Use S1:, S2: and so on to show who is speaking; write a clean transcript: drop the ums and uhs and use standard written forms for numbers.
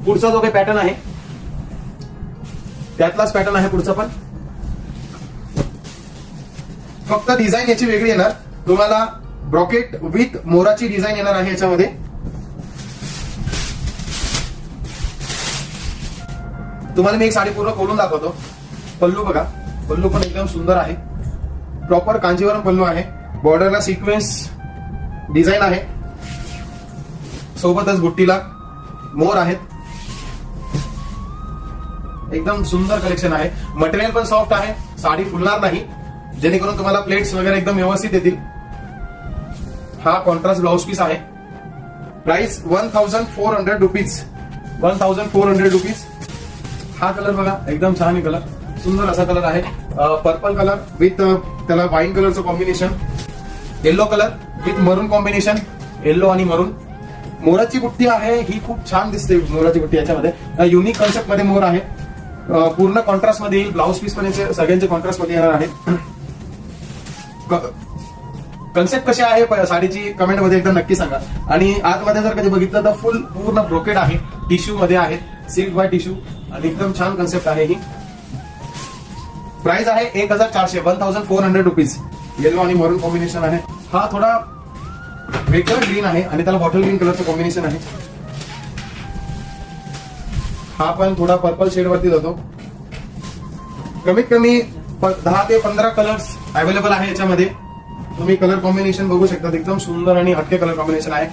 S1: पुढचा जो काही पॅटर्न आहे त्यातलाच पॅटर्न आहे पुढचा पण. फक्त डिझाईन याची वेगळी येणार. तुम्हाला ब्रॉकेट विथ मोराची डिझाईन येणार आहे याच्यामध्ये. तुम्हाला मी एक साडी पूर्ण खोलून दाखवतो. पल्लू बघा, पल्लू पण एकदम सुंदर आहे. प्रॉपर कांजीवरम पल्लू आहे. बॉर्डरला सिक्वेन्स डिझाईन आहे. सोबतच बुट्टीला मोर आहेत. एकदम सुंदर कलेक्शन आहे. मटेरियल पण सॉफ्ट आहे. साडी फुलणार नाही, जेणेकरून तुम्हाला प्लेट्स वगैरे एकदम व्यवस्थित येतील. हा कॉन्ट्रास्ट ब्लाउज पीस आहे. Price 1400 rupees. 1400 रुपीज. हा कलर बघा, एकदम छान आहे कलर. सुंदर असा कलर आहे. पर्पल कलर विथ त्याला वाईन कलरचं कॉम्बिनेशन. येलो कलर विथ मरून कॉम्बिनेशन. येलो आणि मरून. मोराची बुट्टी आहे, ही खूप छान दिसते. मोराची बुट्टी याच्यामध्ये युनिक कॉन्सेप्ट मध्ये मोर आहे. पूर्ण कॉन्ट्रास्ट मध्ये येईल. ब्लाउज पीस पण सगळ्यांचे कॉन्ट्रास्ट मध्ये येणार आहे. कन्सेप्ट कशी आहे साडीची कमेंट मध्ये एकदा नक्की सांगा. आणि आतमध्ये जर कधी बघितलं तर फुल पूर्ण ब्रोकेड आहे. टिश्यू मध्ये आहे. सिल्क बाय टिश्यू आणि एकदम छान कन्सेप्ट आहे ही. प्राइस आहे 1400. 1400 रुपीज. येलो आणि मरून कॉम्बिनेशन आहे. हा थोडा वेगळा ग्रीन आहे आणि त्याला बॉटल ग्रीन कलरचं कॉम्बिनेशन आहे. हा पण थोडा पर्पल शेड वरती जातो. कमीत कमी 10 ते 15 कलर्स अवेलेबल आहे याच्यामध्ये. तुम्ही कलर कॉम्बिनेशन बघू शकता. एकदम सुंदर आणि हटके कलर कॉम्बिनेशन आहे.